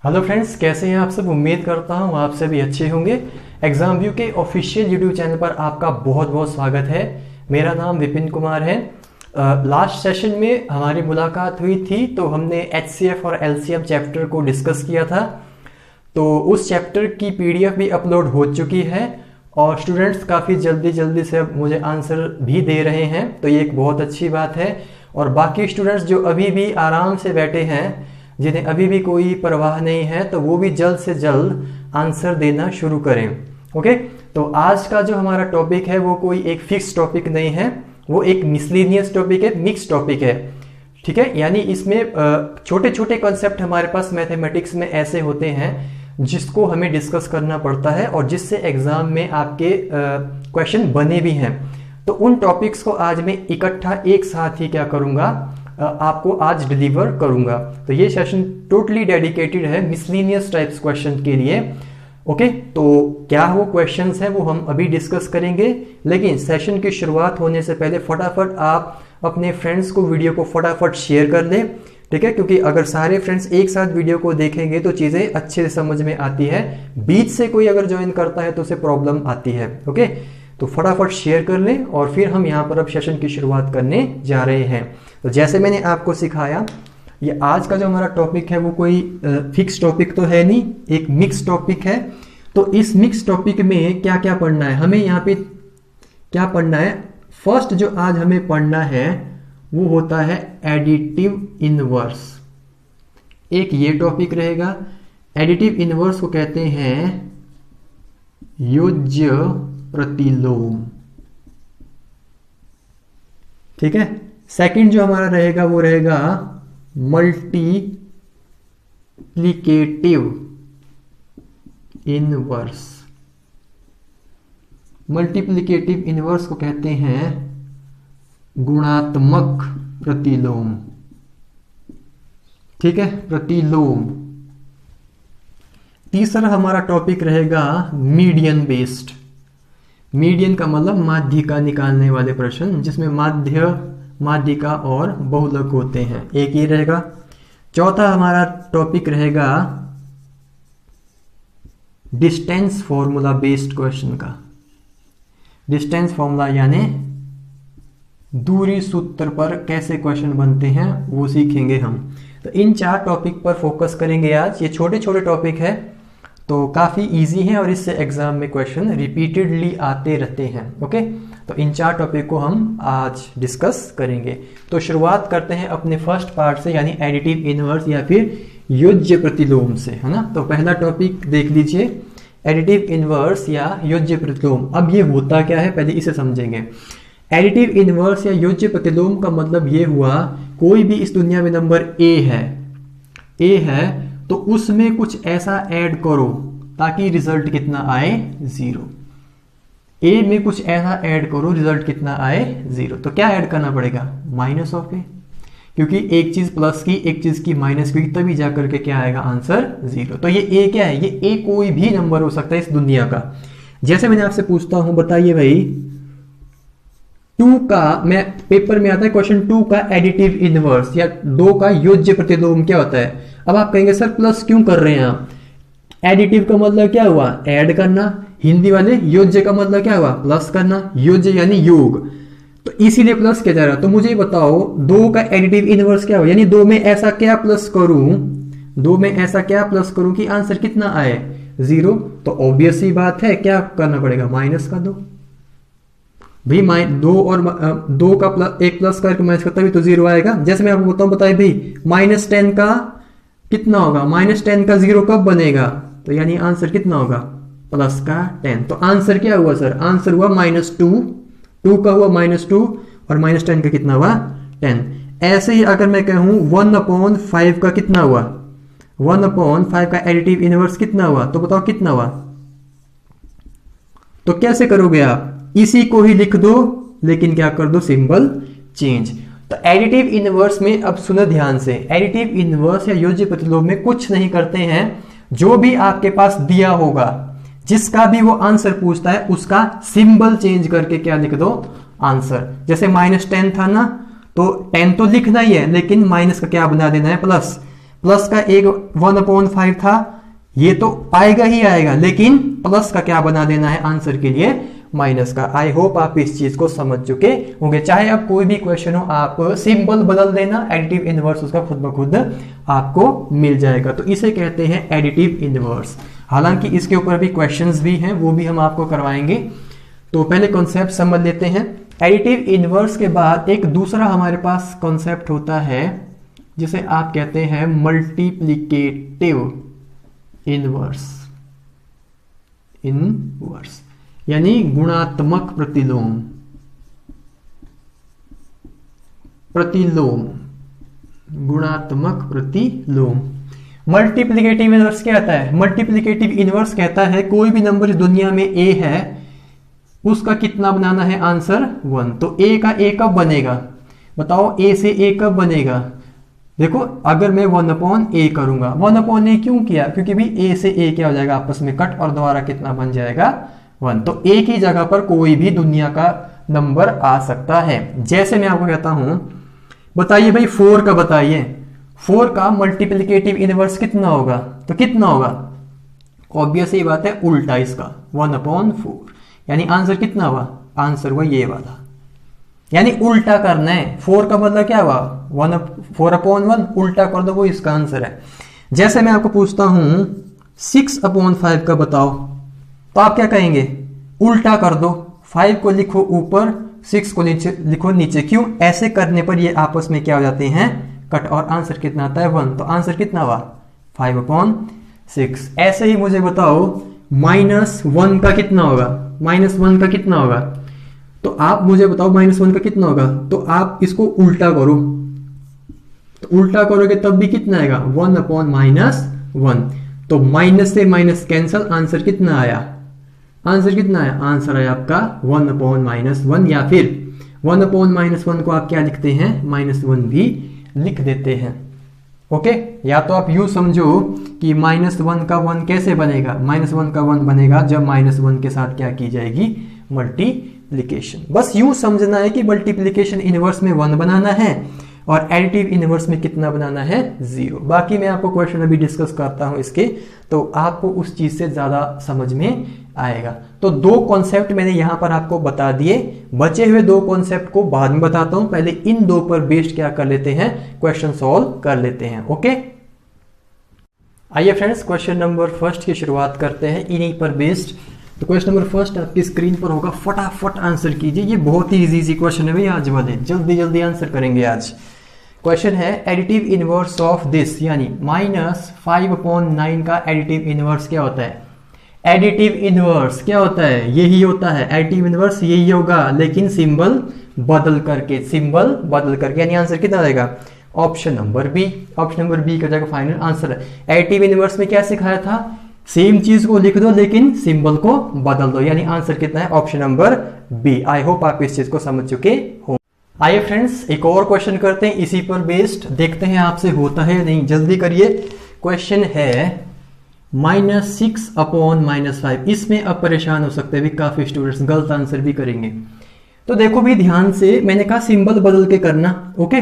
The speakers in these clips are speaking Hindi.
हेलो फ्रेंड्स, कैसे हैं आप सब। उम्मीद करता हूं आप सभी अच्छे होंगे। एग्जाम व्यू के ऑफिशियल यूट्यूब चैनल पर आपका बहुत बहुत स्वागत है। मेरा नाम विपिन कुमार है। लास्ट सेशन में हमारी मुलाकात हुई थी तो हमने एचसीएफ और एलसीएम चैप्टर को डिस्कस किया था। तो उस चैप्टर की पीडीएफ भी अपलोड हो चुकी है और स्टूडेंट्स काफ़ी जल्दी से अब मुझे आंसर भी दे रहे हैं, तो ये एक बहुत अच्छी बात है। और बाकी स्टूडेंट्स जो अभी भी आराम से बैठे हैं, जिन्हें अभी भी कोई परवाह नहीं है, तो वो भी जल्द से जल्द आंसर देना शुरू करें। ओके, तो आज का जो हमारा टॉपिक है वो कोई एक फिक्स टॉपिक नहीं है, वो एक मिसलेनियस टॉपिक है, मिक्स टॉपिक है। ठीक है, यानी इसमें छोटे छोटे कॉन्सेप्ट हमारे पास मैथमेटिक्स में ऐसे होते हैं जिसको हमें डिस्कस करना पड़ता है और जिससे एग्जाम में आपके क्वेश्चन बने भी हैं। तो उन टॉपिक्स को आज मैं इकट्ठा एक साथ ही क्या करूंगा, आपको आज डिलीवर करूंगा। तो ये सेशन टोटली डेडिकेटेड है मिसलेनियस टाइप्स क्वेश्चन के लिए। ओके, तो क्या वो क्वेश्चंस हैं वो हम अभी डिस्कस करेंगे, लेकिन सेशन की शुरुआत होने से पहले फटाफट आप अपने फ्रेंड्स को वीडियो को फटाफट शेयर कर दें। ठीक है, क्योंकि अगर सारे फ्रेंड्स एक साथ वीडियो को देखेंगे तो चीजें अच्छे से समझ में आती है। बीच से कोई अगर ज्वाइन करता है तो उसे प्रॉब्लम आती है। ओके, तो फटाफट शेयर कर लें और फिर हम यहाँ पर अब सेशन की शुरुआत करने जा रहे हैं। तो जैसे मैंने आपको सिखाया, ये आज का जो हमारा टॉपिक है वो कोई फिक्स टॉपिक तो है नहीं, एक मिक्स टॉपिक है। तो इस मिक्स टॉपिक में क्या क्या पढ़ना है, हमें यहाँ पे क्या पढ़ना है। फर्स्ट जो आज हमें पढ़ना है वो होता है एडिटिव इनवर्स। एक ये टॉपिक रहेगा। एडिटिव इनवर्स को कहते हैं योज्य प्रतिलोम। ठीक है, सेकंड जो हमारा रहेगा वो रहेगा मल्टीप्लिकेटिव इनवर्स। मल्टीप्लिकेटिव इनवर्स को कहते हैं गुणात्मक प्रतिलोम। ठीक है, प्रतिलोम। तीसरा हमारा टॉपिक रहेगा मीडियन बेस्ड। मीडियन का मतलब माध्यिका निकालने वाले प्रश्न, जिसमें माध्यिका और बहुलक होते हैं। एक ये रहेगा। चौथा हमारा टॉपिक रहेगा डिस्टेंस फॉर्मूला बेस्ड क्वेश्चन का। डिस्टेंस फॉर्मूला यानी दूरी सूत्र पर कैसे क्वेश्चन बनते हैं वो सीखेंगे हम। तो इन चार टॉपिक पर फोकस करेंगे आज। ये छोटे छोटे टॉपिक है तो काफ़ी इजी है और इससे एग्जाम में क्वेश्चन रिपीटेडली आते रहते हैं। ओके, तो इन चार टॉपिक को हम आज डिस्कस करेंगे। तो शुरुआत करते हैं अपने फर्स्ट पार्ट से, यानी एडिटिव इनवर्स या फिर योज्य प्रतिलोम से, है ना। तो पहला टॉपिक देख लीजिए, एडिटिव इनवर्स या योज्य प्रतिलोम। अब ये होता क्या है पहले इसे समझेंगे। एडिटिव इनवर्स या योज्य प्रतिलोम का मतलब ये हुआ, कोई भी इस दुनिया में नंबर ए है तो उसमें कुछ ऐसा ऐड करो ताकि रिजल्ट कितना आए, 0। ए में कुछ ऐसा ऐड करो, रिजल्ट कितना आए, 0। तो क्या ऐड करना पड़ेगा, माइनस ऑफ ए, क्योंकि एक चीज प्लस की एक चीज की माइनस की, तभी जाकर के क्या आएगा आंसर, 0। तो ये ए क्या है, ये ए कोई भी नंबर हो सकता है इस दुनिया का। जैसे मैंने आपसे पूछता हूं, बताइए भाई 2 का, मैं पेपर में आता है क्वेश्चन 2 का एडिटिव इनवर्स या 2 का योज्य प्रतिलोम क्या होता है। अब आप कहेंगे सर प्लस क्यों कर रहे हैं आप, एडिटिव का मतलब क्या हुआ, ऐड करना। हिंदी वाले योज्य का मतलब क्या हुआ, प्लस करना। योज्य यानी योग, तो इसीलिए प्लस किया जा रहा है। तो मुझे बताओ 2 का एडिटिव इनवर्स क्या हुआ, यानी 2 में ऐसा क्या प्लस करूं, 2 में ऐसा क्या प्लस करूं कि आंसर कितना आए, 0। तो ऑब्वियस ही बात है क्या करना पड़ेगा, माइनस का 2 भाई। 2 और 2 का एक प्लस करके माइनस करता भी तो 0 आएगा। जैसे मैं आपको बताऊं, बताइए भाई -10 का कितना होगा, -10 का 0 कब बनेगा, तो यानी आंसर कितना होगा, प्लस का 10। तो आंसर क्या हुआ सर, आंसर हुआ -2, 2 का हुआ -2 और -10 का कितना हुआ, 10। ऐसे ही अगर मैं कहूं 1/5 का कितना हुआ, 1/5 का एडिटिव इनवर्स कितना हुआ, तो बताओ कितना हुआ। तो कैसे करोगे आप, इसी को ही लिख दो लेकिन क्या कर दो, सिंबल चेंज। तो एडिटिव इनवर्स में अब सुनो ध्यान से, एडिटिव इनवर्स या योज्य प्रतिलोम में कुछ नहीं करते हैं, जो भी आपके पास दिया होगा, जिसका भी वो आंसर पूछता है उसका सिंबल चेंज करके क्या लिख दो, आंसर। जैसे -10 था ना, तो 10 तो लिखना ही है लेकिन माइनस का क्या बना देना है, प्लस। प्लस का एक 1/5 था, ये तो आएगा ही आएगा, लेकिन प्लस का क्या बना देना है आंसर के लिए, माइनस का। आई होप आप इस चीज को समझ चुके होंगे। चाहे अब कोई भी क्वेश्चन हो, आप सिंबल बदल देना, एडिटिव इनवर्स उसका खुद ब खुद आपको मिल जाएगा। तो इसे कहते हैं एडिटिव इनवर्स। हालांकि इसके ऊपर भी क्वेश्चंस भी हैं, वो भी हम आपको करवाएंगे। तो पहले कॉन्सेप्ट समझ लेते हैं। एडिटिव इनवर्स के बाद एक दूसरा हमारे पास कॉन्सेप्ट होता है जिसे आप कहते हैं मल्टीप्लिकेटिव इनवर्स। इनवर्स यानी गुणात्मक प्रतिलोम। प्रतिलोम, गुणात्मक प्रतिलोम। मल्टीप्लिकेटिव इनवर्स क्या आता है? मल्टीप्लिकेटिव इनवर्स कहता है कोई भी नंबर इस दुनिया में a है, उसका कितना बनाना है आंसर 1। तो a का a कब बनेगा बताओ, a से a कब बनेगा? देखो अगर मैं 1/a करूंगा, 1/a क्यों किया? क्योंकि भी a से a क्या हो जाएगा आपस में कट, और दोबारा कितना बन जाएगा 1। तो a की जगह पर कोई भी दुनिया का नंबर आ सकता है। जैसे मैं आपको कहता हूं, बताइए भाई 4 का बताइए, 4 का मल्टीप्लिकेटिव इनवर्स कितना होगा? तो कितना होगा? ऑब्वियस ही बात है, उल्टा इसका 1/4। यानी आंसर कितना हुआ? आंसर हुआ ये वाला, यानी उल्टा करना है। 4 का मतलब क्या हुआ? 4/1, उल्टा कर दो, वो इसका आंसर है। जैसे मैं आपको पूछता हूं 6/5 का बताओ, तो आप क्या कहेंगे? उल्टा कर दो, 5 को लिखो ऊपर, 6 को नीचे लिखो नीचे। क्यों? ऐसे करने पर ये आपस में क्या हो जाते हैं कट, और आंसर कितना आता है 1। तो आंसर कितना हुआ 5/6। ऐसे ही मुझे बताओ -1 का कितना होगा? -1 का कितना होगा? तो आप मुझे बताओ -1 का कितना होगा? तो आप इसको उल्टा करो, तो उल्टा करोगे तब भी कितना आएगा 1/-1। तो माइनस से माइनस कैंसल, आंसर कितना आया? आंसर कितना आया? आंसर आया आपका 1/-1, या फिर 1/-1 को आप क्या लिखते हैं? -1 भी लिख देते हैं। ओके, या तो आप यू समझो कि -1 का 1 कैसे बनेगा? -1 का 1 बनेगा जब -1 के साथ क्या की जाएगी? मल्टीप्लिकेशन। बस यूं समझना है कि मल्टीप्लिकेशन इनवर्स में 1 बनाना है और एडिटिव इनवर्स में कितना बनाना है? 0। बाकी मैं आपको क्वेश्चन अभी डिस्कस करता हूं इसके, तो आपको उस चीज से ज्यादा समझ में आएगा। तो 2 कॉन्सेप्ट मैंने यहां पर आपको बता दिए, बचे हुए 2 कॉन्सेप्ट को बाद में बताता हूं। पहले इन 2 पर बेस्ड क्या कर लेते हैं? क्वेश्चन सॉल्व कर लेते हैं। ओके, आइए फ्रेंड्स, क्वेश्चन नंबर 1 की शुरुआत करते हैं इन्हीं पर बेस्ड। तो क्वेश्चन नंबर 1 आपकी स्क्रीन पर होगा, फटाफट आंसर कीजिए। ये बहुत ही इजी क्वेश्चन है भाई आज वाले, जल्दी जल्दी आंसर करेंगे आज। क्वेश्चन है एडिटिव इनवर्स ऑफ दिस, यानी -5/9 का एडिटिव इनवर्स क्या होता है? एडिटिव इनवर्स क्या होता है? यही होता है एडिटिव इनवर्स, यही होगा, लेकिन सिंबल बदल करके, सिंबल बदल करके। यानी आंसर कितना आएगा? Option number B. Option number B का जगह फाइनल आंसर है। एडिटिव इनवर्स में क्या सिखाया था? सेम चीज को लिख दो लेकिन सिंबल को बदल दो, यानी आंसर कितना है? Option number B. I hope आप इस चीज को समझ चुके हो। आइए फ्रेंड्स, एक और क्वेश्चन करते हैं इसी पर बेस्ड, देखते हैं आपसे होता है नहीं। जल्दी करिए। क्वेश्चन है -6/-5। इसमें अब परेशान हो सकते हैं भी काफी स्टूडेंट्स, गलत आंसर भी करेंगे। तो देखो भी ध्यान से, मैंने कहा सिंबल बदल के करना। ओके,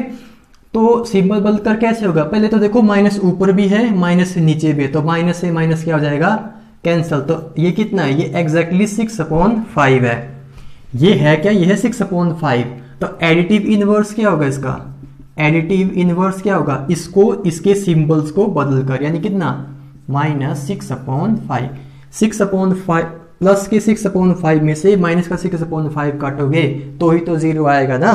तो सिंबल बदल कर कैसे होगा? पहले तो देखो माइनस ऊपर भी है, माइनस से नीचे भी है, तो माइनस से माइनस क्या हो जाएगा? कैंसल। तो ये कितना है? ये एग्जैक्टली 6/5 है। ये है क्या? ये है 6/5। तो एडिटिव इनवर्स क्या होगा इसका? एडिटिव इनवर्स क्या होगा? इसको, इसके सिंबल्स को बदल कर, यानी कितना? -6/5। 6/5 प्लस के 6/5 में से माइनस का 6/5 काटोगे तो ही तो 0 आएगा ना,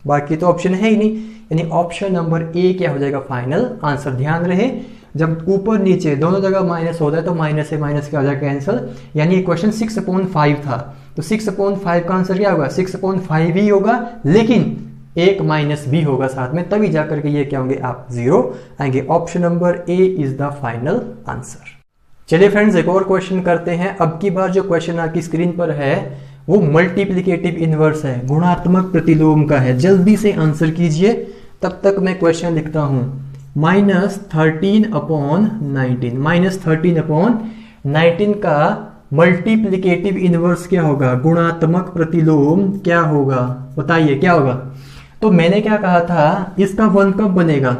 बाकी तो ऑप्शन है ही नहीं। यानी ऑप्शन नंबर ए क्या हो जाएगा? Final answer. ध्यान रहे, जब ऊपर नीचे दोनों जगह माइनस होता है तो माइनस से माइनस क्या हो जाएगा? कैंसल। यानी ये क्वेश्चन 6/5 था, तो 6/5 का आंसर क्या होगा? 6/5 ही होगा, लेकिन एक माइनस भी होगा साथ में, तभी जाकर के ये क्या होंगे? आप 0 आएंगे। Option number A is the final answer. चलिए फ्रेंड्स, एक और क्वेश्चन करते हैं। अब की बार जो क्वेश्चन आपकी स्क्रीन पर है वो मल्टीप्लिकेटिव इनवर्स है, गुणात्मक प्रतिलोम का है। जल्दी से आंसर कीजिए, तब तक मैं क्वेश्चन लिखता हूं। -13/19, -13/19 का मल्टीप्लिकेटिव इनवर्स क्या होगा? गुणात्मक प्रतिलोम क्या होगा? बताइए क्या होगा? तो मैंने क्या कहा था, इसका 1 कब बनेगा?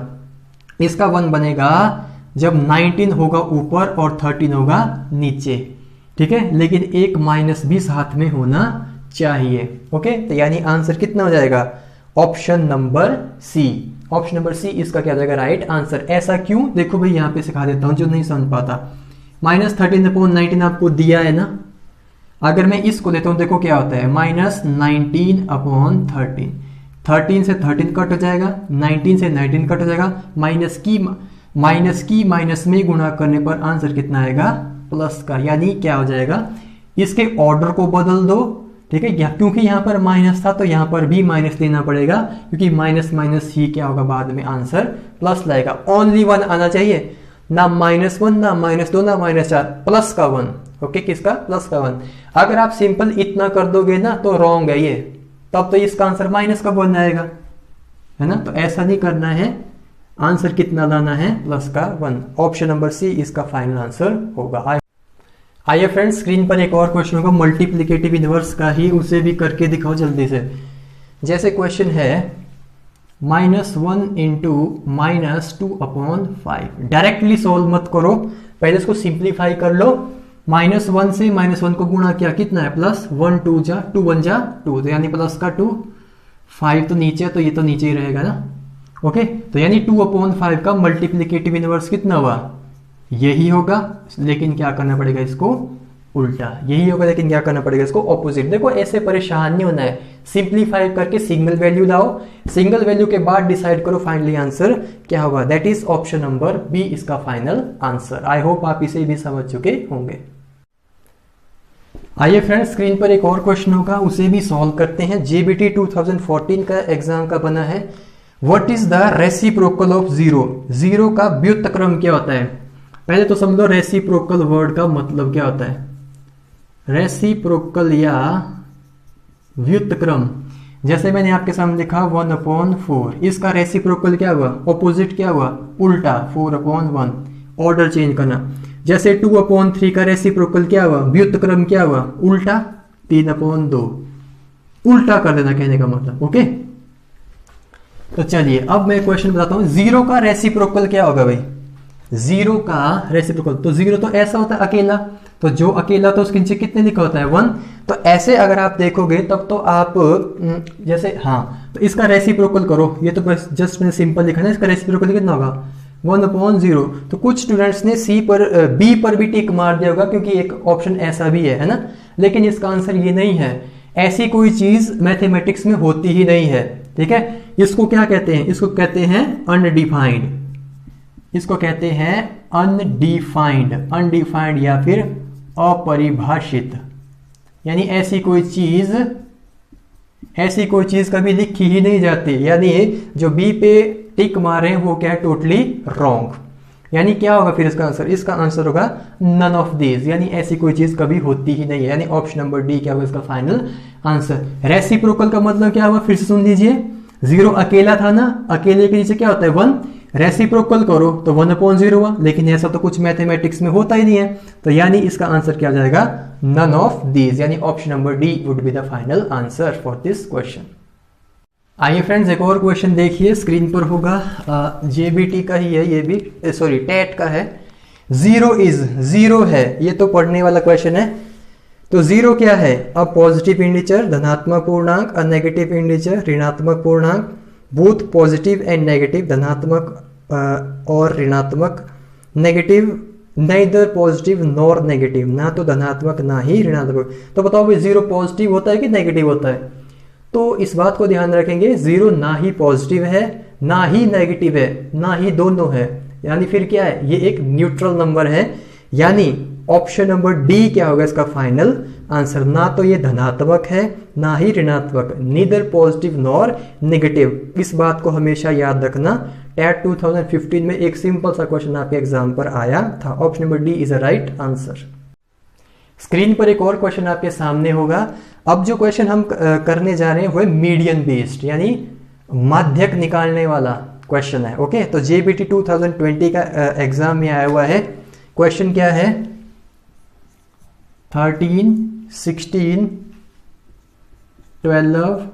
इसका 1 बनेगा जब 19 होगा ऊपर और 13 होगा नीचे, ठीक है, लेकिन एक माइनस भी साथ में होना चाहिए। ओके, तो यानी आंसर कितना हो जाएगा, option number C. Option number C इसका क्या हो जाएगा राइट आंसर। ऐसा क्यों, देखो भाई यहाँ पे सिखा देता हूं जो नहीं समझ पाता। -13/19 आपको दिया है ना, अगर मैं इसको लेता हूं देखो क्या होता है, -19/13। 13 से 13 कट हो जाएगा, 19 से 19 कट हो जाएगा, माइनस की माइनस में गुणा करने पर आंसर कितना आएगा, प्लस का। यानी क्या हो जाएगा, इसके ऑर्डर को बदल दो, ठीक है, क्योंकि यहाँ पर माइनस था तो यहाँ पर भी माइनस लेना पड़ेगा, क्योंकि माइनस माइनस ही क्या होगा बाद में आंसर प्लस लाएगा। ओनली 1 आना चाहिए, ना -1 ना -2 ना -4, प्लस का 1। ओके, किसका, प्लस का 1। अगर आप सिंपल इतना कर दोगे ना तो रॉन्ग है ये, तब तो इसका आंसर माइनस का बन जाएगा, है ना। तो ऐसा नहीं करना है, आंसर कितना लाना है, प्लस का 1। ऑप्शन नंबर सी इसका फाइनल आंसर होगा। आइए फ्रेंड्स, स्क्रीन पर एक और क्वेश्चन होगा मल्टीप्लिकेटिव इनवर्स का ही, उसे भी करके दिखाओ जल्दी से। जैसे क्वेश्चन है -1 × -2/5। डायरेक्टली सोल्व मत करो, पहले इसको सिंप्लीफाई कर लो। -1 से -1 को गुणा किया, कितना है, प्लस 1 2 जा 2 1 जा 2, तो यानी प्लस का 2। 5 तो नीचे है तो ये तो नीचे ही रहेगा ना। ओके, तो यानी 2/5 का मल्टीप्लिकेटिव इनवर्स कितना हुआ, यही होगा, लेकिन क्या करना पड़ेगा इसको उल्टा, यही होगा लेकिन क्या करना पड़ेगा इसको ऑपोजिट। देखो ऐसे परेशान नहीं होना है, सिंप्लीफाई करके सिंगल वैल्यू लाओ, सिंगल वैल्यू के बाद डिसाइड करो फाइनली आंसर क्या होगा। That is option number B इसका फाइनल आंसर। आई होप आप इसे भी समझ चुके होंगे। आइए फ्रेंड्स, स्क्रीन पर एक और क्वेश्चन होगा, उसे भी सॉल्व करते हैं। जेबीटी 2014 का एग्जाम का बना है। What is the reciprocal of zero. Zero का व्युत्क्रम क्या होता है, पहले तो समझ लो रेसिप्रोकल वर्ड का मतलब क्या होता है। रेसिप्रोकल या व्युत्क्रम, जैसे मैंने आपके सामने लिखा 1/4, इसका रेसिप्रोकल क्या हुआ, ऑपोजिट क्या हुआ, उल्टा 4/1, ऑर्डर चेंज करना। जैसे 2/3 का रेसिप्रोकल क्या हुआ, व्युत्क्रम क्या हुआ, उल्टा 3/2, उल्टा कर देना कहने का मतलब। ओके, तो चलिए अब मैं क्वेश्चन बताता हूं। जीरो का रेसिप्रोकल क्या होगा भाई, जीरो का रेसिप्रोकल, तो जीरो तो ऐसा होता है अकेला, तो जो अकेला तो उसके नीचे कितने लिखा होता है, 1। तो ऐसे अगर आप देखोगे तब तो आप जैसे, हाँ, तो इसका रेसिप्रोकल करो, ये तो बस जस्ट मैंने सिंपल लिखा ना, इसका रेसिप्रोकल कितना होगा 1/0। तो कुछ स्टूडेंट्स ने बी पर भी टिक मार दिया होगा, क्योंकि एक ऑप्शन ऐसा भी है ना, लेकिन इसका आंसर ये नहीं है। ऐसी कोई चीज मैथमेटिक्स में होती ही नहीं है, ठीक है। इसको क्या कहते हैं, इसको कहते हैं अनडिफाइंड, इसको कहते हैं अनडिफाइंड, अनडिफाइंड या फिर अपरिभाषित। यानी ऐसी कोई चीज कभी लिखी ही नहीं जाती, यानी जो बी पे टिक मारे हैं वो क्या है, टोटली रॉन्ग। यानी क्या होगा फिर इसका आंसर, इसका आंसर होगा नन ऑफ दीज, यानी ऐसी कोई चीज कभी होती ही नहीं है। यानी ऑप्शन नंबर डी क्या होगा इसका फाइनल आंसर। रेसिप्रोकल का मतलब क्या हुआ, फिर से सुन लीजिए। जीरो अकेला था ना, अकेले के नीचे क्या होता है 1, रेसिप्रोकल करो तो 1/0 हुआ, लेकिन ऐसा तो कुछ मैथमेटिक्स में होता ही नहीं है। तो यानी इसका आंसर क्या हो जाएगा, नन ऑफ दीज, यानी option number D would be the final answer for this question. आइए फ्रेंड्स, एक और क्वेश्चन देखिए, स्क्रीन पर होगा, जेबीटी का ही है, ये भी सॉरी टेट का है। जीरो है, ये तो पढ़ने वाला क्वेश्चन है। तो जीरो क्या है, अ पॉजिटिव इंटीजर धनात्मक पूर्णांक, अ नेगेटिव इंटीजर ऋणात्मक पूर्णांक, बोथ पॉजिटिव एंड नेगेटिव, धनात्मक और ऋणात्मक, negative neither positive nor negative, ना तो धनात्मक ना ही ऋणात्मक। तो बताओ भाई जीरो पॉजिटिव होता है कि नेगेटिव होता है, तो इस बात को ध्यान रखेंगे, जीरो ना ही पॉजिटिव है ना ही नेगेटिव है, ना ही दोनों है, यानी फिर क्या है, ये एक न्यूट्रल नंबर है। यानी ऑप्शन नंबर डी क्या होगा इसका फाइनल आंसर, ना तो ये धनात्मक है ना ही ऋणात्मक, नीदर पॉजिटिव नॉर नेगेटिव। इस बात को हमेशा याद रखना। टेट 2015 में एक सिंपल सा क्वेश्चन आपके एग्जाम पर आया था। Option number D is a right answer. Screen पर एक और क्वेश्चन आपके सामने होगा। अब जो क्वेश्चन हम करने जा रहे हैं वो है मीडियन बेस्ड, यानी माध्यक निकालने वाला क्वेश्चन है। ओके, तो जेबीटी 2020 का एग्जाम में आया हुआ है। क्वेश्चन क्या है, 13, 16, 12,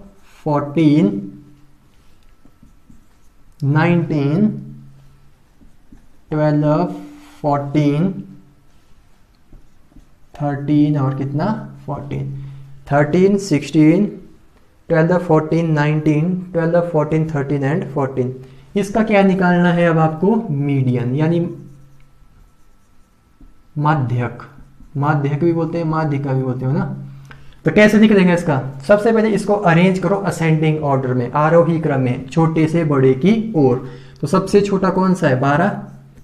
14, 19, 12, 14, 13 और कितना 14, 13, 16, 12, 14, 19, 12, 14, 13 एंड 14। इसका क्या निकालना है अब आपको? मीडियन यानी माध्यक। माध्यक भी बोलते हैं, माध्यिका भी बोलते हो ना। तो कैसे निकलेंगे इसका? सबसे पहले इसको अरेंज करो असेंडिंग ऑर्डर में, आरोही क्रम में, छोटे से बड़े की ओर। तो सबसे छोटा कौन सा है? 12।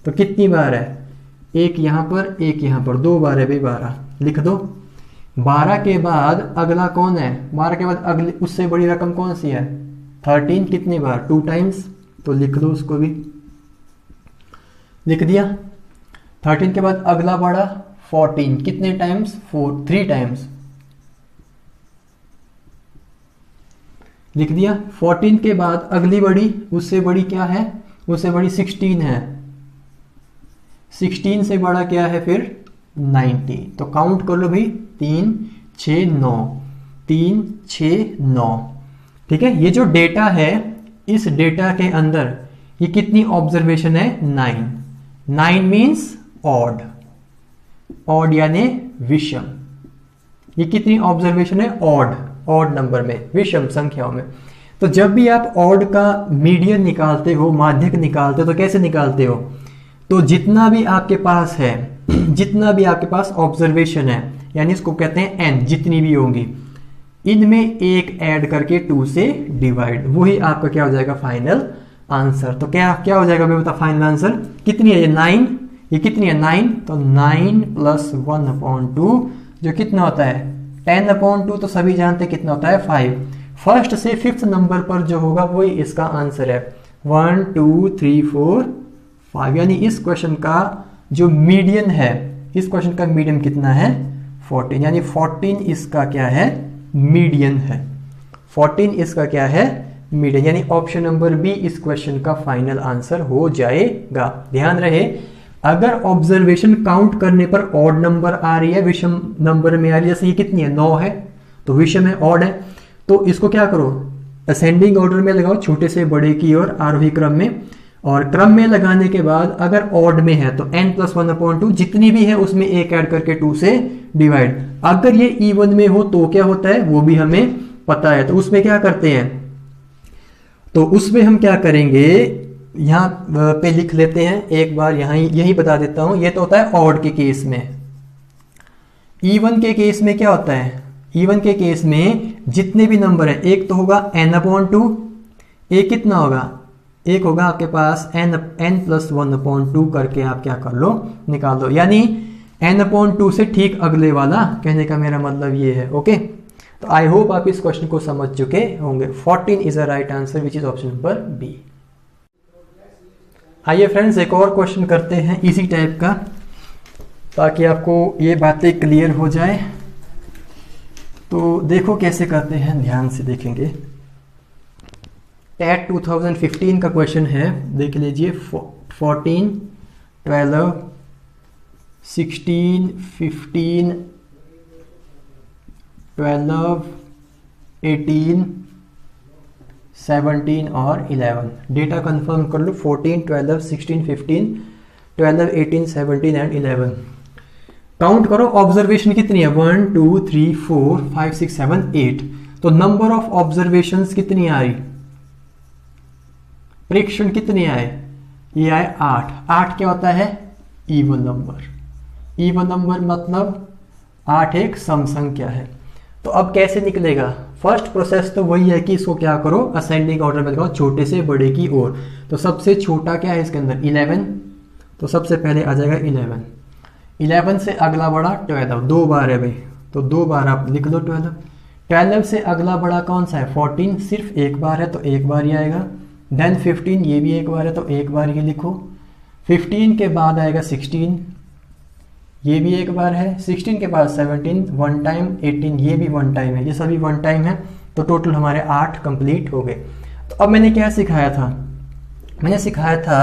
तो कितनी बार है? एक यहां पर, एक यहां पर, 2 बार है भाई 12। लिख दो। 12 के बाद अगला कौन है? 12 के बाद अगली उससे बड़ी रकम कौन सी है? 13। कितनी बार? 2 टाइम्स। तो लिख दो, उसको भी लिख दिया। 13 के बाद अगला बड़ा 14। कितने टाइम्स? 3 टाइम्स। लिख दिया। 14 के बाद अगली बड़ी, उससे बड़ी क्या है? उससे बड़ी 16 है। 16 से बड़ा क्या है फिर? 90। तो काउंट कर लो भाई, 3, 6, 9, 3, 6, 9। ठीक है। ये जो डेटा है, इस डेटा के अंदर ये कितनी ऑब्जर्वेशन है? 9। 9 मीन्स ऑड। ऑड यानी विषम। ये कितनी ऑब्जर्वेशन है? ऑड नंबर में, विषम संख्याओं में। तो जब भी आप ऑड का मीडियन निकालते हो, माध्यक निकालते हो, तो कैसे निकालते हो? तो जितना भी आपके पास है, जितना भी आपके पास ऑब्जर्वेशन है, यानी इसको कहते हैं एन, जितनी भी होंगी, इनमें एक ऐड करके 2 से डिवाइड, वही आपका क्या हो जाएगा? Final answer. तो क्या हो जाएगा भाई? बता फाइनल आंसर कितनी है? ये 9। ये कितनी है? 9। तो 9 + 1/2 जो कितना होता है? 10/2। तो सभी जानते हैं कितना होता है? 5। फर्स्ट से 5th नंबर पर जो होगा वही इसका आंसर है। 1, 2, 3, 4, 5। यानी इस क्वेश्चन का जो मीडियन है, इस क्वेश्चन का मीडियन कितना है? 14। यानी 14 इसका क्या है? मीडियन है। 14 इसका क्या है? मीडियन। यानी ऑप्शन नंबर बी इस क्वेश्चन का फाइनल आंसर हो जाएगा। ध्यान रहे, अगर ऑब्जर्वेशन काउंट करने पर ऑड नंबर आ रही है, विषम नंबर में आ रही है, जैसे ये कितनी है? 9 है, तो विषम है, ऑड है, तो इसको क्या करो? असेंडिंग ऑर्डर में लगाओ, छोटे से बड़े की ओर, आरोही क्रम में। और क्रम में लगाने के बाद अगर ऑड में है तो n + 1/2 जितनी भी है उसमें एक ऐड करके 2 से डिवाइड। अगर ये इवन में हो तो क्या होता है वो भी हमें पता है। तो उसमें क्या करते हैं? तो उसमें हम क्या करेंगे, यहाँ पे लिख लेते हैं एक बार, यहाँ यही बता देता हूं। ये तो होता है ऑड के केस में। इवन के केस में क्या होता है? इवन के केस में जितने भी नंबर है, एक तो होगा n/2, एक कितना होगा? एक होगा आपके पास n + 1/2 करके आप क्या कर लो? निकाल दो। यानी n/2 से ठीक अगले वाला, कहने का मेरा मतलब ये है। ओके, तो आई होप आप इस क्वेश्चन को समझ चुके होंगे। 14 is the right answer which is option number B. आइए फ्रेंड्स, एक और क्वेश्चन करते हैं इसी टाइप का, ताकि आपको ये बातें क्लियर हो जाए। तो देखो कैसे करते हैं, ध्यान से देखेंगे। टेट 2015 का क्वेश्चन है, देख लीजिए। 14, 12, 16, 15, 12, 18, 17 और 11। डेटा कंफर्म कर लो। 14, 12, 16, 15, 12, 18, 17 एंड 11। काउंट करो, ऑब्जर्वेशन कितनी है? 1, 2, 3, 4, 5, 6, 7, 8। तो नंबर ऑफ ऑब्जर्वेशंस कितनी आई? प्रेक्षण कितने आए? ये आए 8। 8 क्या होता है? Even number. इवन नंबर मतलब 8 एक सम संख्या है। तो अब कैसे निकलेगा? फर्स्ट प्रोसेस तो वही है कि इसको क्या करो? असेंडिंग ऑर्डर में लगाओ, छोटे से बड़े की ओर। तो सबसे छोटा क्या है इसके अंदर? 11। तो सबसे पहले आ जाएगा 11। 11 से अगला बड़ा 12, 2 बार है भाई, तो 2 बार आप लिख लो 12। 12 से अगला बड़ा कौन सा है? 14, सिर्फ एक बार है तो एक बार ही आएगा। देन 15, ये भी एक बार है तो एक बार ही लिखो। 15 के बाद आएगा 16, ये भी एक बार है। 16 के बाद 17, 1 टाइम। 18, ये भी 1 टाइम है। ये सभी 1 टाइम है। तो टोटल हमारे 8 कंप्लीट हो गए। तो अब मैंने क्या सिखाया था? मैंने सिखाया था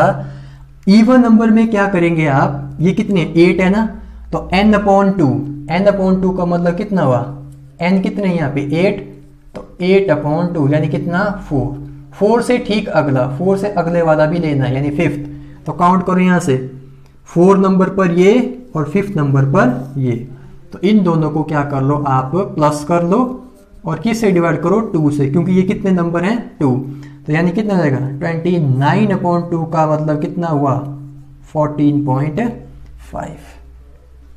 इवन नंबर में क्या करेंगे आप? ये कितने? 8 है ना, तो n/2। n/2 का मतलब कितना हुआ? n कितने यहाँ पे? 8, तो 8/2 यानी कितना? 4। 4 से ठीक अगला, 4 से अगले वाला भी लेना है, यानी 5th। तो काउंट करो यहाँ से 4 नंबर पर ये और 5th नंबर पर ये, तो इन दोनों को क्या कर लो आप प्लस कर लो और किससे डिवाइड करो 2 से, क्योंकि ये कितने नंबर हैं 2, तो यानी कितना हो जाएगा 29/2 का मतलब कितना हुआ 14.5।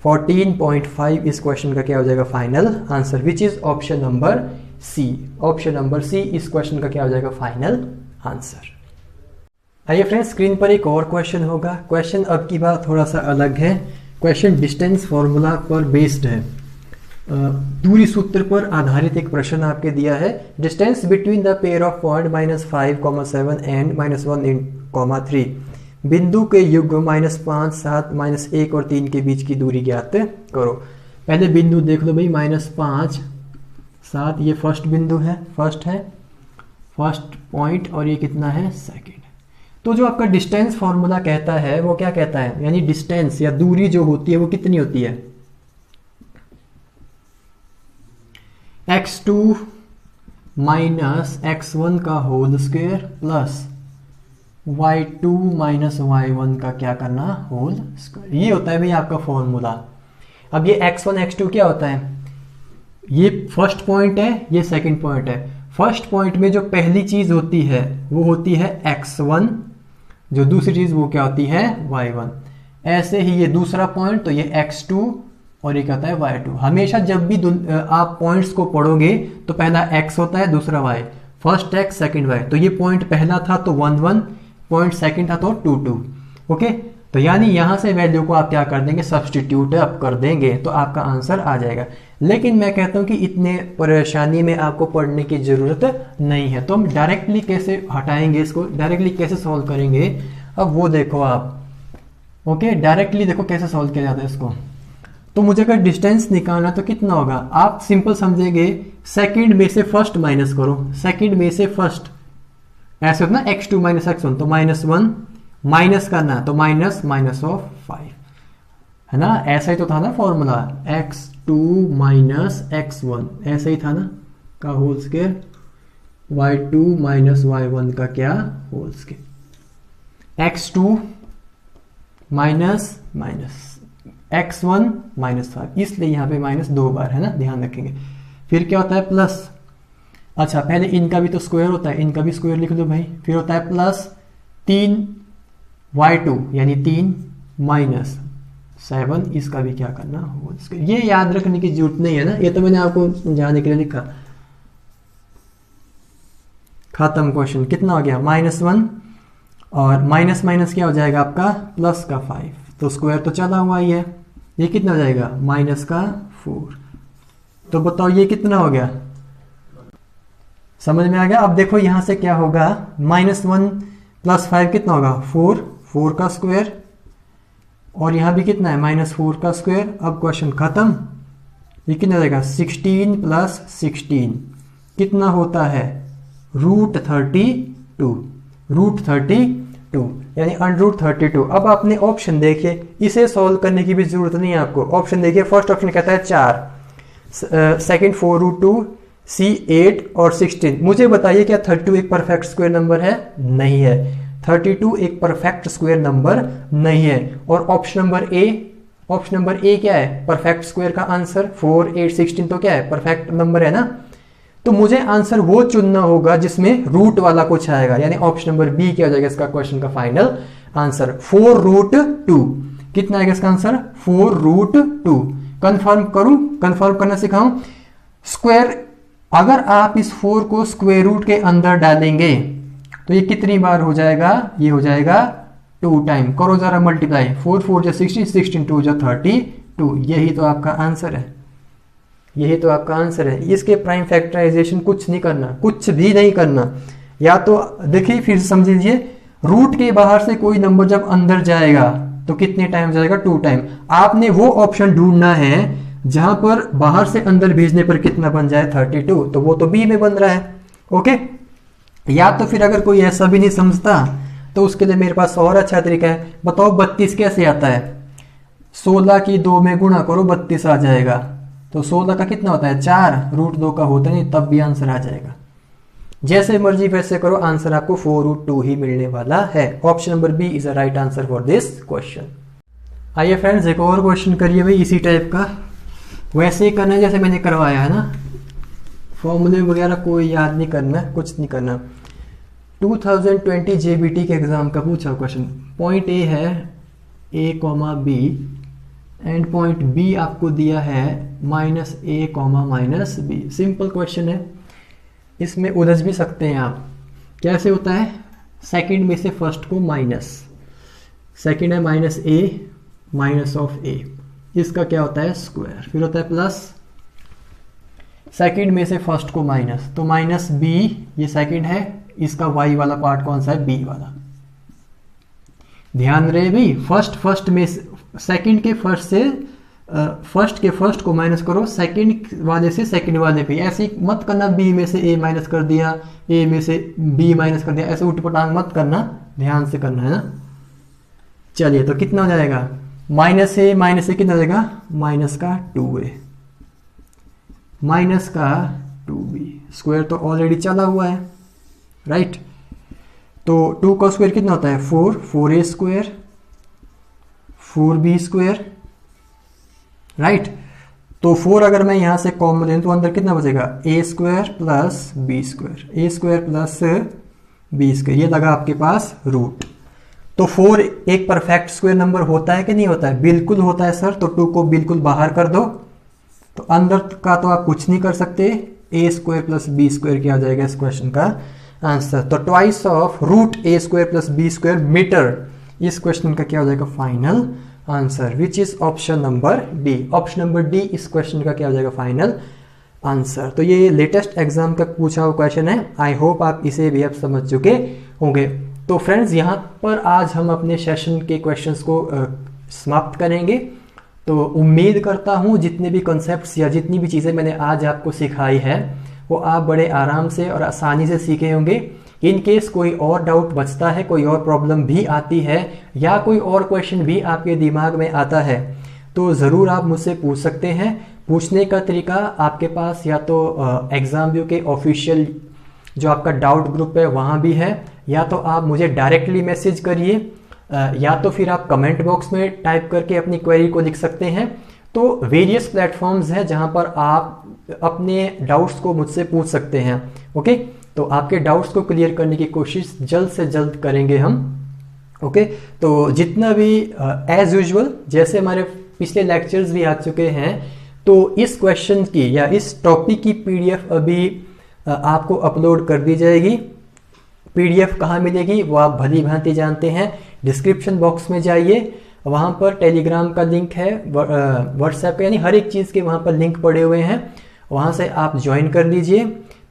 14.5 इस क्वेश्चन का क्या हो जाएगा final answer, which is option number C. Option number C इस क्वेश्चन का क्या हो जाएगा फाइनल आंसर। आइए फ्रेंड्स स्क्रीन पर एक और क्वेश्चन होगा। क्वेश्चन अब की बात थोड़ा सा अलग है। क्वेश्चन डिस्टेंस फॉर्मूला पर बेस्ड है, दूरी सूत्र पर आधारित एक प्रश्न आपके दिया है। Distance between the pair of point -5, 7 and -1, 3 बिंदु के युग्म -5, 7, -1 और 3 के बीच की दूरी ज्ञात करो। पहले बिंदु देख लो भाई, -5, 7 ये फर्स्ट बिंदु है, फर्स्ट पॉइंट, और ये कितना है सेकंड। तो जो आपका डिस्टेंस फॉर्मूला कहता है वो क्या कहता है, यानी डिस्टेंस या दूरी जो होती है वो कितनी होती है, x2 - x1 का whole square plus y2 - y1 का क्या करना होल स्क्वायर। ये होता है भाई आपका फॉर्मूला। अब ये x1 x2 क्या होता है, ये फर्स्ट पॉइंट है, ये सेकंड पॉइंट है। फर्स्ट पॉइंट में जो पहली चीज होती है वो होती है x1, जो दूसरी चीज वो क्या होती है y1। ऐसे ही ये दूसरा पॉइंट, तो ये x2 और ये कहता है y2। हमेशा जब भी आप पॉइंट्स को पढ़ोगे तो पहला x होता है, दूसरा y, first x second y। तो ये पॉइंट पहला था तो 1 1, पॉइंट सेकंड था तो 2 2। ओके, तो यानी यहां से वैल्यू को आप क्या कर देंगे, सब्सटीट्यूट अप कर देंगे तो आपका आंसर आ जाएगा। लेकिन मैं कहता हूं कि इतने परेशानी में आपको पढ़ने की जरूरत नहीं है। तो हम डायरेक्टली कैसे हटाएंगे इसको, डायरेक्टली कैसे सॉल्व करेंगे, अब वो देखो आप। ओके, डायरेक्टली देखो कैसे सॉल्व किया जाता है इसको। तो मुझे अगर डिस्टेंस निकालना तो कितना होगा, आप सिंपल समझेंगे, सेकंड में से फर्स्ट माइनस करो, सेकंड में से फर्स्ट, ऐसे होता ना x2 - x1, तो -1 माइनस करना, तो -(-5) है ना, ऐसा ही तो था ना फॉर्मूला, x2 - x1 ऐसा ही था ना, का होल स्क्वायर, y2 - y1 का क्या होल स्क्वायर, x2 -x1 -5, इसलिए यहाँ पे माइनस 2 बार है ना, ध्यान रखेंगे। फिर क्या होता है प्लस, अच्छा पहले इनका भी तो स्क्वायर होता है, इनका भी स्क्वायर लिख दो भाई। फिर होता है प्लस 3y2 यानी 3 -7, इसका भी क्या करना होल स्क्वायर। ये याद रखने की जरूरत नहीं है ना, ये तो मैंने आपको समझाने के लिए लिखा। खत्म क्वेश्चन। कितना हो गया -1 और माइनस माइनस क्या हो जाएगा आपका प्लस का 5, तो स्क्वायर तो चला हुआ ही है, ये कितना हो जाएगा -4। तो बताओ ये कितना हो गया, समझ में आ गया। अब देखो यहां से क्या होगा, -1 + 5 कितना होगा 4 का स्क्वायर, और यहां भी कितना है -4 का स्क्वायर। अब क्वेश्चन खत्म। ये कितना जाएगा 16 + 16 कितना होता है √32 यानी √32। अब आपने ऑप्शन देखिए, इसे सॉल्व करने की भी जरूरत नहीं है आपको। ऑप्शन देखिए, फर्स्ट ऑप्शन कहता है 4, सेकंड 4√2, C 8 और 16। मुझे बताइए क्या 32 एक परफेक्ट स्क्वायर नंबर है? नहीं है, 32 एक परफेक्ट स्क्वायर नंबर नहीं है। और ऑप्शन नंबर ए क्या है, परफेक्ट स्क्वायर का आंसर 4 8 16 तो क्या है, परफेक्ट नंबर है ना। तो मुझे आंसर वो चुनना होगा जिसमें रूट वाला कुछ आएगा, यानी ऑप्शन नंबर बी क्या हो जाएगा इसका क्वेश्चन का फाइनल आंसर 4√2। कितना आएगा इसका आंसर 4√2। कंफर्म करूं, कंफर्म करना सिखाऊं। स्क्वायर, अगर आप इस 4 को स्क्वायर रूट के अंदर डालेंगे तो ये कितनी बार हो जाएगा, ये हो जाएगा 2 टाइम। करो जरा मल्टीप्लाई, 4 4 जा 16, 16 2 जा 32। यही तो आपका आंसर है, यही तो आपका आंसर है। इसके प्राइम फैक्टराइजेशन कुछ नहीं करना, कुछ भी नहीं करना। या तो देखिए फिर से समझ लीजिए, रूट के बाहर से कोई नंबर जब अंदर जाएगा तो कितने टाइम जाएगा 2 टाइम। आपने वो ऑप्शन ढूंढना है जहां पर बाहर से अंदर भेजने पर कितना बन जाए 32, तो वो तो बी में बन रहा है। ओके, या तो फिर अगर कोई ऐसा भी नहीं समझता तो उसके लिए मेरे पास और अच्छा तरीका है। बताओ 32 कैसे आता है, 16 की 2 में गुणा करो 32 आ जाएगा। तो 16 का कितना होता है 4, √2 का होता नहीं, तब भी आंसर आ जाएगा। जैसे मर्जी वैसे करो, आंसर आपको 4√2 ही मिलने वाला है। Option number B is the right answer for this question. आइए फ्रेंड्स, एक और क्वेश्चन करिए भाई इसी टाइप का, वैसे ही करना है जैसे मैंने करवाया है ना, फॉर्मूले वगैरह कोई याद नहीं करना, कुछ नहीं करना। 2020 JBT के एग्जाम का पूछा क्वेश्चन। पॉइंट ए है a, b and point B आपको दिया है -a, -b। सिंपल क्वेश्चन है, इसमें उलझ भी सकते हैं आप। कैसे होता है, सेकंड में से फर्स्ट को माइनस, सेकंड है -a -a, इसका क्या होता है स्क्वायर, फिर होता है प्लस, सेकंड में से फर्स्ट को माइनस, तो -b ये सेकंड है, इसका y वाला पार्ट कौन सा है, b वाला। ध्यान रहे भी, फर्स्ट में सेकंड के फर्स्ट से फर्स्ट के फर्स्ट को माइनस करो, सेकंड वाले से सेकंड वाले पे। ऐसे ही मत करना b में से a माइनस कर दिया, a में से b माइनस कर दिया, ऐसे उठपटांग मत करना, ध्यान से करना है ना। चलिए तो कितना हो जाएगा, माइनस से कितना हो जाएगा, माइनस का 2a माइनस का 2b, स्क्वायर तो ऑलरेडी चला हुआ है राइट। तो 2 का स्क्वायर कितना होता है 4a square 4b square right. तो 4 अगर मैं यहां से कॉमन लें तो अंदर कितना बचेगा, a square plus b square, a square plus b square, ये लगा आपके पास रूट। तो 4 एक परफेक्ट स्क्वायर नंबर होता है कि नहीं होता है, बिल्कुल होता है सर। तो 2 को बिल्कुल बाहर कर दो, तो अंदर का तो आप कुछ नहीं कर सकते, a square plus b square क्या आ जाएगा इस क्वेश्चन का आंसर। तो twice of root a square plus b square metre, इस क्वेश्चन का क्या हो जाएगा final answer, which is option number D. Option number D इस क्वेश्चन का क्या हो जाएगा फाइनल आंसर। तो ये लेटेस्ट एग्जाम का पूछा हुआ क्वेश्चन है, आई होप आप इसे भी अब समझ चुके होंगे। तो फ्रेंड्स यहाँ पर आज हम अपने सेशन के क्वेश्चंस को समाप्त करेंगे। तो उम्मीद करता हूँ जितने भी कॉन्सेप्ट्स या जितनी भी चीज़ें मैंने आज आपको सिखाई है वो आप बड़े आराम से और आसानी से सीखे होंगे। इन केस कोई और डाउट बचता है, कोई और प्रॉब्लम भी आती है या कोई और क्वेश्चन भी आपके दिमाग में आता है तो ज़रूर आप मुझसे पूछ सकते हैं। पूछने का तरीका आपके पास या तो एग्जाम व्यू के ऑफिशियल जो आपका डाउट ग्रुप है वहाँ भी है, या तो आप मुझे डायरेक्टली मैसेज करिए, या तो फिर आप कमेंट बॉक्स में टाइप करके अपनी क्वेरी को लिख सकते हैं। तो वेरियस प्लेटफॉर्म्स हैं जहाँ पर आप अपने डाउट्स को मुझसे पूछ सकते हैं। ओके, तो आपके डाउट्स को क्लियर करने की कोशिश जल्द से जल्द करेंगे हम। ओके, तो जितना भी एज यूजुअल जैसे हमारे पिछले लेक्चर्स भी आ चुके हैं, तो इस क्वेश्चन की या इस टॉपिक की पीडीएफ अभी आपको अपलोड कर दी जाएगी। पीडीएफ कहाँ मिलेगी वो आप भली भांति जानते हैं, डिस्क्रिप्शन बॉक्स में जाइए, वहाँ पर टेलीग्राम का लिंक है, व्हाट्सएप का, यानी हर एक चीज़ के वहाँ पर लिंक पड़े हुए हैं, वहाँ से आप ज्वाइन कर लीजिए,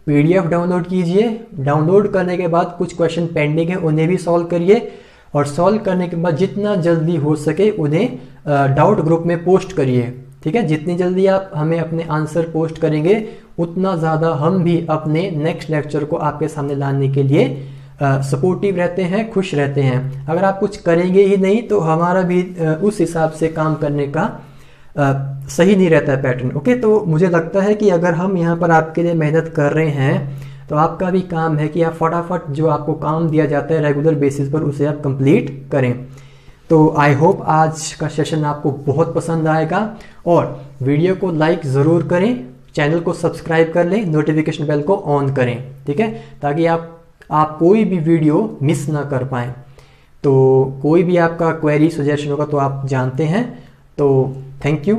पीडीएफ डाउनलोड कीजिए। डाउनलोड करने के बाद कुछ क्वेश्चन पेंडिंग है उन्हें भी सॉल्व करिए, और सॉल्व करने के बाद जितना जल्दी हो सके उन्हें डाउट ग्रुप में पोस्ट करिए। ठीक है, जितनी जल्दी आप हमें अपने आंसर पोस्ट करेंगे उतना ज़्यादा हम भी अपने नेक्स्ट लेक्चर को आपके सामने लाने के लिए सपोर्टिव रहते हैं, खुश रहते हैं। अगर आप कुछ करेंगे ही नहीं तो हमारा भी उस हिसाब से काम करने का सही नहीं रहता है पैटर्न। ओके, तो मुझे लगता है कि अगर हम यहाँ पर आपके लिए मेहनत कर रहे हैं तो आपका भी काम है कि आप फटाफट जो आपको काम दिया जाता है रेगुलर बेसिस पर उसे आप कंप्लीट करें। तो आई होप आज का सेशन आपको बहुत पसंद आएगा, और वीडियो को लाइक ज़रूर करें, चैनल को सब्सक्राइब कर लें, नोटिफिकेशन बेल को ऑन करें, ठीक है, ताकि आप कोई भी वीडियो मिस ना कर पाएँ। तो कोई भी आपका क्वेरी सजेशन होगा तो आप जानते हैं। तो थैंक यू।